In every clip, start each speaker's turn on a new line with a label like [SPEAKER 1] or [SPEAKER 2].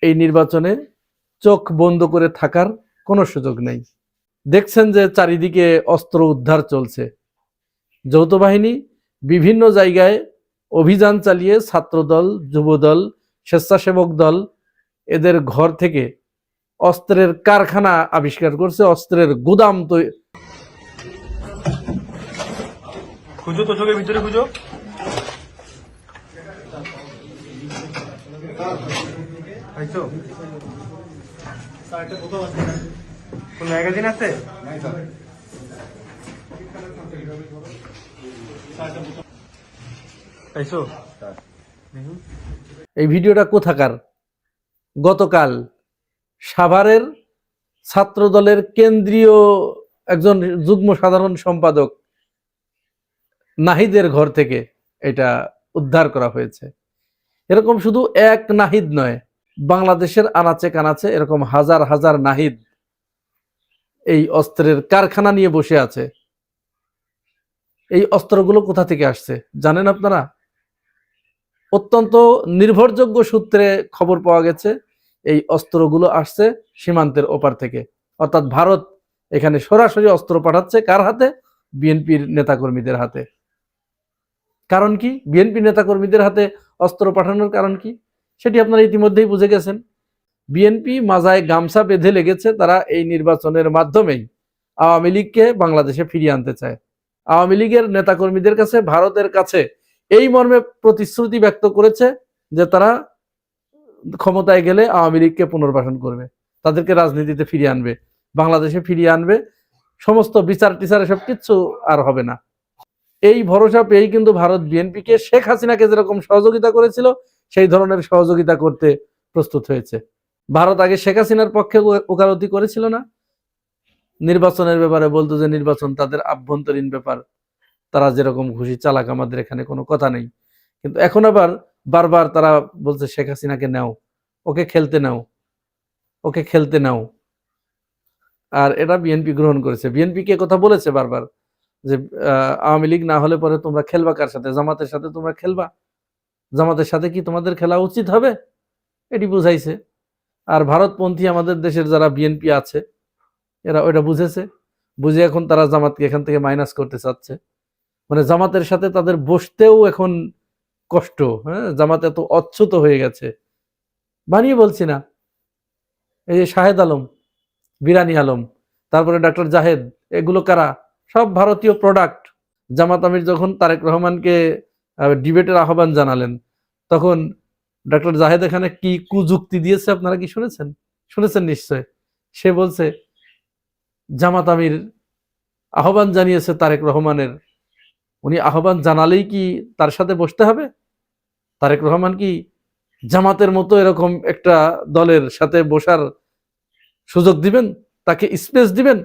[SPEAKER 1] এই নির্বাচনে চোখ বন্ধ করে থাকার কোনো সুযোগ নেই। দেখছেন যে চারিদিকে অস্ত্র উদ্ধার চলছে। যৌথ বাহিনী বিভিন্ন জায়গায় অভিযান চালিয়ে ছাত্রদল, যুবদল, স্বেচ্ছাসেবক দল এদের ঘর থেকে অস্ত্রের কারখানা আবিষ্কার করছে, অস্ত্রের গুদাম তৈরি।
[SPEAKER 2] খুঁজো তো চোখের ভিতরে খুঁজো। কোন ম্যাগাজিন আছে?
[SPEAKER 1] এই ভিডিওটা কোথাকার? গতকাল সাভারের ছাত্রদলের কেন্দ্রীয় একজন যুগ্ম সাধারণ সম্পাদক নাহিদের ঘর থেকে এটা উদ্ধার করা হয়েছে। এরকম শুধু এক নাহিদ নয়, বাংলাদেশের আনাচে কানাচে এরকম হাজার হাজার নাহিদ এই অস্ত্রের কারখানা নিয়ে বসে আছে। এই অস্ত্রগুলো কোথা থেকে আসছে জানেন আপনারা? অত্যন্ত নির্ভরযোগ্য সূত্রে খবর পাওয়া গেছে এই অস্ত্রগুলো আসছে সীমান্তের ওপার থেকে, অর্থাৎ ভারত এখানে সরাসরি অস্ত্র পাঠাচ্ছে। কার হাতে? বিএনপির নেতাকর্মীদের হাতে। কারণ কি বিএনপি নেতাকর্মীদের হাতে অস্ত্র পাঠানোর কারণ কি সেটি আপনারা ইতিমধ্যেই বুঝে গেছেন। বিএনপি মাজায় গামছা বেঁধে লেগেছে, তারা এই নির্বাচনের মাধ্যমেই আওয়ামী লীগকে বাংলাদেশে ফিরিয়ে আনতে চায়। আওয়ামী লীগের নেতাকর্মীদের কাছে ভারতের কাছে এই মর্মে প্রতিশ্রুতি ব্যক্ত করেছে যে তারা ক্ষমতায় গেলে আওয়ামী লীগকে পুনর্বাসন করবে, তাদেরকে রাজনীতিতে ফিরিয়ে আনবে, বাংলাদেশে ফিরিয়ে আনবে, সমস্ত বিচার টিচার এসব কিচ্ছু আর হবে না। এই ভরসা পেয়েই কিন্তু ভারত বিএনপিকে শেখ হাসিনাকে যেরকম সহযোগিতা করেছিল সেই ধরনের সহযোগিতা করতে প্রস্তুত হয়েছে। ভারত আগে শেখ হাসিনার পক্ষে ওকালতি করেছিল না, নির্বাচনের ব্যাপারে বলতো যে নির্বাচন তাদের আভ্যন্তরীণ ব্যাপার, তারা যেরকম খুশি চালাক, আমাদের এখানে কোনো কথা নেই। কিন্তু এখন আবার বারবার তারা বলছে শেখ হাসিনাকে নাও, ওকে খেলতে নাও, ওকে খেলতে নাও। আর এটা বিএনপি গ্রহণ করেছে। বিএনপি কে কথা বলেছে বারবার যে আওয়ামী লীগ না হলে পরে তোমরা খেলবা কার সাথে? জামাতের সাথে তোমরা খেলবা, জামাতের সাথে কি তোমাদের খেলা উচিত হবে? এটি বুঝাইছে। আর ভারতপন্থী আমাদের দেশের যারা বিএনপি আছে এরা ওইটা বুঝেছে, বুঝে এখন তারা জামাতকে এখান থেকে মাইনাস করতে চাচ্ছে। মানে জামাতের সাথে তাদের বসতেও এখন কষ্ট। হ্যাঁ, জামাত এত অচ্যুত হয়ে গেছে। বানিয়ে বলছি না, এই যে শাহেদ আলম, বিরানি আলম, তারপরে ডক্টর জাহেদ, এগুলো কারা? সব ভারতীয় প্রোডাক্ট। জামাত আমির যখন তারেক রহমানকে ডিবেটের আহ্বান জানালেন তখন ডক্টর জাহেদ এখানে কি কুযুক্তি দিয়েছে আপনারা কি শুনেছেন? শুনেছেন নিশ্চয়। সে বলছে জামাত আমির আহ্বান জানিয়েছে তারেক রহমানের, উনি আহ্বান জানালেই কি তার সাথে বসতে হবে? তারেক রহমান কি জামাতের মতো এরকম একটা দলের সাথে বসার সুযোগ দিবেন? তাকে স্পেস দিবেন?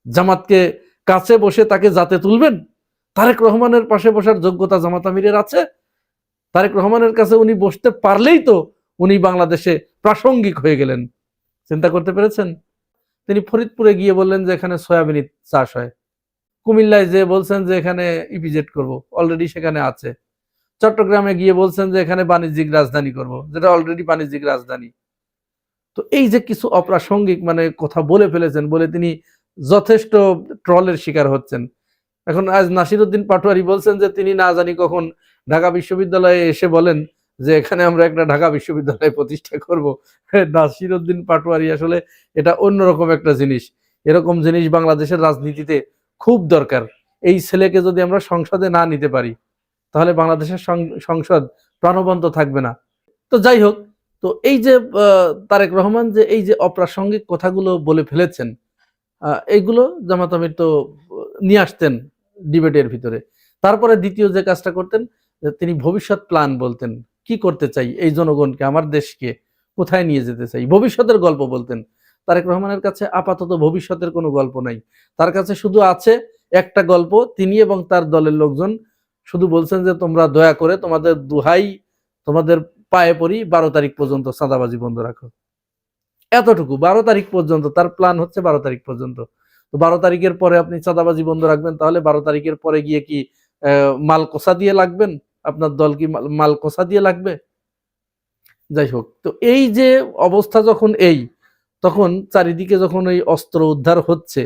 [SPEAKER 1] জামাতকে কাছে বসে তাকে যাতে তুলবেন? তারেক রহমানের পাশে বসার যোগ্যতা জামাত আমিরের আছে? তারেক রহমানের কাছে উনি বসতে পারলেই তো উনি বাংলাদেশে প্রাসঙ্গিক হয়ে গেলেন। চিন্তা করতে পেরেছেন? তিনি ফরিদপুরে গিয়ে বললেন যে এখানে সয়াবিন চাষ হয়। কুমিল্লায় যে বলছেন যে এখানে ইপিজেড করব, অলরেডি সেখানে আছে। চট্টগ্রামে গিয়ে বলছেন যে এখানে বাণিজ্যিক রাজধানী করব, যেটা অলরেডি বাণিজ্যিক রাজধানী। তো এই যে কিছু অপ্রাসঙ্গিক মানে কথা বলে ফেলেছেন বলে তিনি যথেষ্ট ট্রলের শিকার হচ্ছেন। এখন আজ নাসিরউদ্দিন পাটোয়ারি বলছেন যে তিনি না জানি কখন ঢাকা বিশ্ববিদ্যালয়ে এসে বলেন যে এখানে আমরা একটা ঢাকা বিশ্ববিদ্যালয় প্রতিষ্ঠা করব। নাসিরউদ্দিন পাটোয়ারি আসলে এটা অন্যরকম একটা জিনিস। এরকম জিনিস বাংলাদেশের রাজনীতিতে খুব দরকার। এই ছেলেকে যদি আমরা সংসদে না নিতে পারি তাহলে বাংলাদেশের সংসদ প্রাণবন্ত থাকবে না। তো যাই হোক, তো এই যে তারেক রহমান যে এই যে অপ্রাসঙ্গিক কথাগুলো বলে ফেলেছেন, এইগুলো জামাত আমির তো নিয়ে আসতেন ডিবেটের ভিতরে। তারপরে দ্বিতীয় যে কাজটা করতেন, তিনি ভবিষ্যৎ প্ল্যান বলতেন, কি করতে চাই এই জনগণকে, আমার দেশকে কোথায় নিয়ে যেতে চাই, ভবিষ্যতের গল্প বলতেন। তারেক রহমানের কাছে আপাতত ভবিষ্যতের কোনো গল্প নাই, তার কাছে শুধু আছে একটা গল্প। তিনি এবং তার দলের লোকজন শুধু বলছেন যে তোমরা দয়া করে তোমাদের দুহাই, তোমাদের পায়ে পড়ি, 12 তারিখ পর্যন্ত চাঁদাবাজি বন্ধ রাখো। এতটুকু, 12 তারিখ পর্যন্ত তার প্ল্যান হচ্ছে, 12 তারিখ পর্যন্ত। তো 12 তারিখের পরে আপনি চাঁদাবাজি বন্ধ রাখবেন, তাহলে 12 তারিখের পরে গিয়ে কি মাল কোষা দিয়ে লাগবেন? আপনার দল কি মাল কোষা দিয়ে লাগবে? যাই হোক, তো এই যে অবস্থা যখন তখন চারিদিকে যখন এই অস্ত্র উদ্ধার হচ্ছে,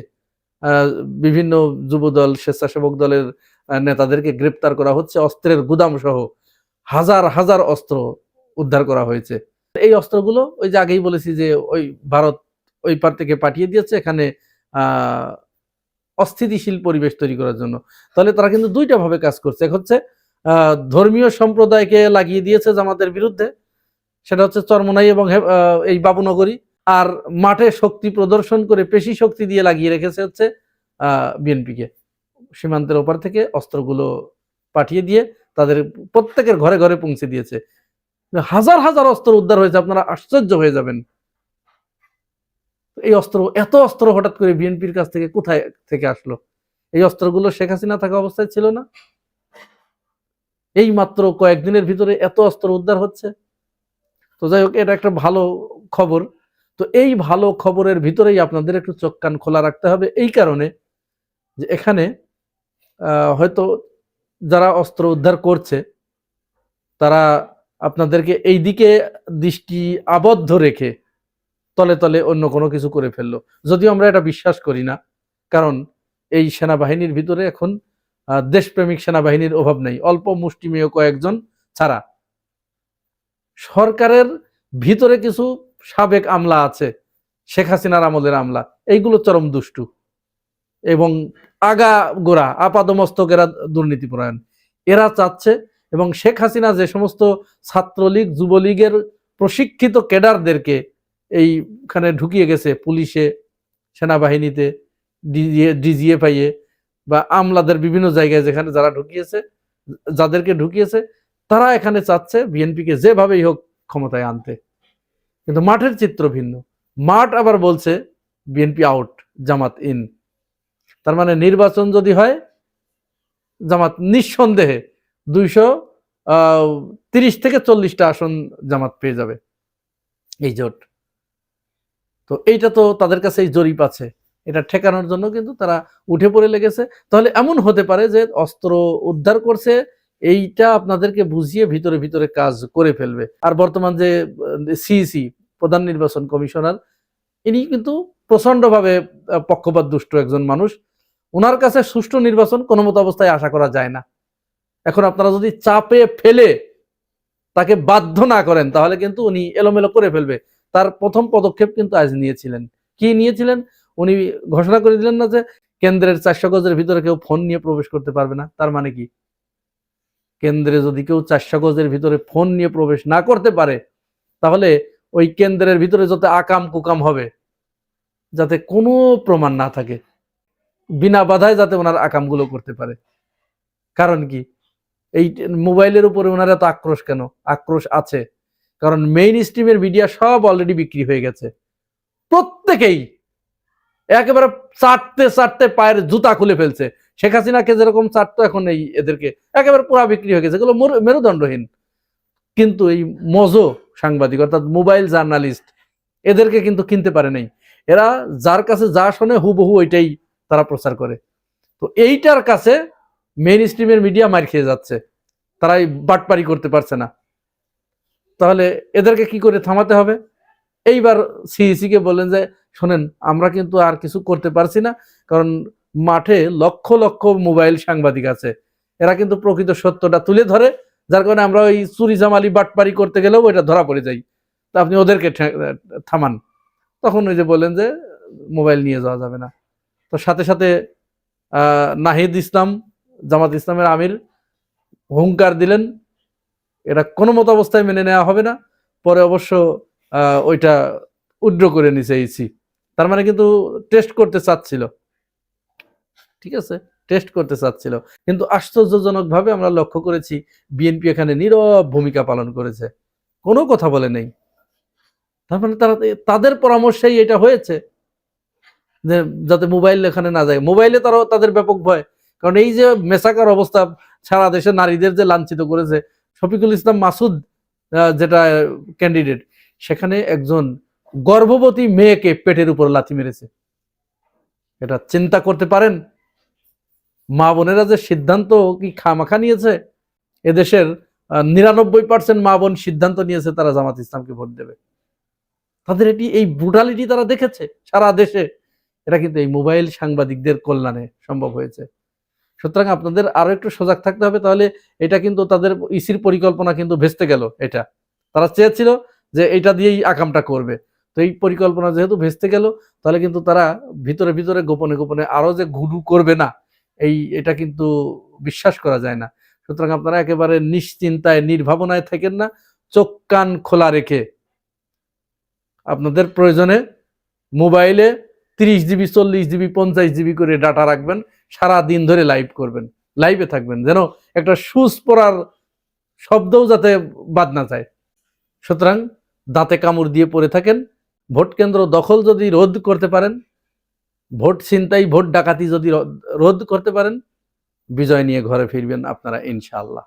[SPEAKER 1] বিভিন্ন যুবদল স্বেচ্ছাসেবক দলের নেতাদেরকে গ্রেপ্তার করা হচ্ছে, অস্ত্রের গুদাম সহ হাজার হাজার অস্ত্র উদ্ধার করা হয়েছে। এই অস্ত্রগুলো ওই যে আগেই বলেছি যে ওই ভারত ওই পার থেকে পাঠিয়ে দিয়েছে এখানে অস্থিতিশীল পরিবেশ তৈরি করার জন্য। তাহলে তারা কিন্তু দুইটা ভাবে কাজ করছে। এক হচ্ছে ধর্মীয় সম্প্রদায়কে লাগিয়ে দিয়েছে জামাতের বিরুদ্ধে, সেটা হচ্ছে চরমোনাই এবং এই বাবুনগরী, আর মাঠে শক্তি প্রদর্শন করে পেশি শক্তি দিয়ে লাগিয়ে রেখেছে হচ্ছে বিএনপিকে। সীমান্তের ওপার থেকে অস্ত্রগুলো পাঠিয়ে দিয়ে তাদের প্রত্যেকের ঘরে ঘরে পৌঁছে দিয়েছে। হাজার হাজার অস্ত্র উদ্ধার হয়েছে, আপনারা আশ্চর্য হয়ে যাবেন। এই এত অস্ত্র হঠাৎ করে বিএনপির কাছ থেকে কোথায় থেকে আসলো? এই অস্ত্রগুলো শেখ হাসিনা থাকা অবস্থায় ছিল না? এই মাত্র কয়েকদিনের ভিতরে এত অস্ত্র উদ্ধার হচ্ছে। তো যাই হোক, এটা একটা ভালো খবর। তো এই ভালো খবরের ভিতরেই আপনাদের একটু চোখ কান খোলা রাখতে হবে, এই কারণে যে এখানে হয়তো যারা অস্ত্র উদ্ধার করছে তারা আপনাদেরকে এই দিকে দৃষ্টি আবদ্ধ রেখে তলে তলে অন্য কোনো কিছু করে ফেললো, যদিও আমরা এটা বিশ্বাস করি না। কারণ এই সেনাবাহিনীর ভিতরে এখন দেশপ্রেমিক সেনাবাহিনীর অভাব নেই, অল্প মুষ্টিমেয় কয়েকজন ছাড়া। সরকারের ভিতরে কিছু সাবেক আমলা আছে, শেখ হাসিনার আমলের আমলা, এইগুলো চরম দুষ্টু এবং আগা গোড়া আপাদমস্তক এরা দুর্নীতিপরায়ণ। এরা চাচ্ছে, এবং শেখ হাসিনা যে সমস্ত ছাত্রলীগ যুবলীগের প্রশিক্ষিত ক্যাডারদেরকে এইখানে ঢুকিয়ে গেছে, পুলিশে, সেনাবাহিনীতে, ডিজিএফআইয়ে বা আমলাদের বিভিন্ন জায়গায় যেখানে যাদেরকে ঢুকিয়েছে, তারা এখানে চাচ্ছে বিএনপিকে যেভাবেই হোক ক্ষমতায় আনতে। কিন্তু মাঠের চিত্র ভিন্ন। মাঠ আবার বলছে বিএনপি আউট, জামাত ইন। তার মানে নির্বাচন যদি হয়, জামাত নিঃসন্দেহে 230 থেকে 40টা আসন জামাত পেয়ে যাবে, এই জোট। তো এইটা তো তাদের কাছে এই জরিপ আছে, এটা ঠেকানোর জন্য কিন্তু তারা উঠে পড়ে লেগেছে। তাহলে এমন হতে পারে যে অস্ত্র উদ্ধার করছে, এইটা আপনাদেরকে বুঝিয়ে ভিতরে ভিতরে কাজ করে ফেলবে। আর বর্তমান যে সিইসি, প্রধান নির্বাচন কমিশনার, ইনি কিন্তু প্রচন্ডভাবে পক্ষপাত দুষ্ট একজন মানুষ। ওনার কাছে সুষ্ঠু নির্বাচন কোনো মতো অবস্থায় আশা করা যায় না। এখন আপনারা যদি চাপে ফেলে তাকে বাধ্য না করেন, তাহলে কিন্তু উনি এলোমেলো করে ফেলবে। তার প্রথম পদক্ষেপ কিন্তু আজ নিয়েছিলেন। কি নিয়েছিলেন? উনি ঘোষণা করে দিলেন না যে কেন্দ্রের 400 গজের ভিতরে কেউ ফোন নিয়ে প্রবেশ করতে পারবে না। তার মানে কি? কেন্দ্রে যদি কেউ 400 গজের ভিতরে ফোন নিয়ে প্রবেশ না করতে পারে, তাহলে ওই কেন্দ্রের ভিতরে যত আকাম কুকাম হবে, যাতে কোনো প্রমাণ না থাকে, বিনা বাধায় যাতে ওনার আকামগুলো করতে পারে। কারণ কি? এই মোবাইলের উপরে ওনার এত আক্রোশ কেন? আক্রোশ আছে কারণ মেইন স্ট্রিমের মিডিয়া সব অলরেডি বিক্রি হয়ে গেছে। প্রত্যেকেই একেবারে চাটতে চাটতে পায়ের জুতা খুলে ফেলছে। শেখ হাসিনাকে যেরকম চাটতো, এখন এদেরকে একেবারে পুরা বিক্রি হয়ে গেছে, এগুলো মেরুদণ্ডহীন। কিন্তু এই মজো সাংবাদিক অর্থাৎ মোবাইল জার্নালিস্ট, এদেরকে কিন্তু কিনতে পারে নাই। এরা যার কাছে যা শোনে হুবহু ওইটাই তারা প্রচার করে। তো এইটার কাছে মেইন স্ট্রিমের মিডিয়া মার খেয়ে যাচ্ছে, তারাই বাটপারি করতে পারছে না। তাহলে এদেরকে কি করে থামাতে হবে? এইবার সিইসি কে বললেন যে শোনেন, আমরা কিন্তু আর কিছু করতে পারছি না, কারণ মাঠে লক্ষ লক্ষ মোবাইল সাংবাদিক আছে, এরা কিন্তু প্রকৃত সত্যটা তুলে ধরে, যার কারণে আমরা ওই চুরি জামালি বাটপারি করতে গেলেও ওইটা ধরা পড়ে যাই। তো আপনি ওদেরকে থামান। তখন ওই যে বললেন যে মোবাইল নিয়ে যাওয়া যাবে না। তো সাথে সাথে নাহিদ ইসলাম, জামাত ইসলামের আমির, হুঙ্কার দিলেন এটা কোনো মতো অবস্থায় মেনে নেওয়া হবে না। পরে অবশ্য ওইটা উইথড্র করে নিছে ইসি। তার মানে কিন্তু টেস্ট করতে চাচ্ছিল, ঠিক আছে, টেস্ট করতে চাচ্ছিল। কিন্তু আশ্চর্যজনক ভাবে আমরা লক্ষ্য করেছি বিএনপি এখানে নীরব ভূমিকা পালন করেছে, কোনো কথা বলে নেই। তার মানে তাদের পরামর্শেই এটা হয়েছে যে যাতে মোবাইল এখানে না যায়। মোবাইলে তাদের ব্যাপক ভয়, কারণ এই যে মেসাকার অবস্থা, সারা দেশে নারীদের যে লাঞ্ছিত করেছে, শফিকুল ইসলাম মাসুদ যেটা ক্যান্ডিডেট, সেখানে একজন গর্ভবতী মেয়েকে পেটের উপর লাথি মেরেছে। এটা চিন্তা করতে পারেন? মা বোনেরা যে সিদ্ধান্ত কি খামাখা নিয়েছে। এদেশের 99% মা বোন সিদ্ধান্ত নিয়েছে তারা জামাত ইসলামকে ভোট দেবে। তাদের এই ব্রুটালিটি তারা দেখেছে সারা দেশে। এটা কিন্তু এই মোবাইল সাংবাদিকদের কল্যাণে সম্ভব হয়েছে। সুতরাং আপনাদের আরো একটু সজাগ থাকতে হবে, তাহলে এটা কিন্তু তাদের ইসির পরিকল্পনা কিন্তু ভেস্তে গেল। এটা তারা চেয়েছিল যে এটা দিয়েই আকামটা করবে, তো এই পরিকল্পনা যেহেতু ভেস্তে গেল, তাহলে কিন্তু তারা ভিতরে ভিতরে গোপনে গোপনে আরো যে গুডু করবে না, এটা কিন্তু বিশ্বাস করা যায় না। সুতরাং আপনারা একেবারে নিশ্চিন্তায় নির্ভাবনায় থাকেন না, চোখ কান খোলা রেখে আপনাদের প্রয়োজনে মোবাইলে 30 জিবি 40 জিবি 50 জিবি করে ডাটা রাখবেন, সারা দিন ধরে লাইভ করবেন, লাইভে থাকবেন, যেন একটা শুজ পরার শব্দও যাতে বাদ না যায়। সুতরাং দাঁতে কামড় দিয়ে পড়ে থাকেন। ভোট কেন্দ্র দখল যদি রোধ করতে পারেন, ভোট ছিনতাই ভোট ডাকাতি যদি রোধ করতে পারেন, বিজয় নিয়ে ঘরে ফিরবেন আপনারা ইনশাআল্লাহ।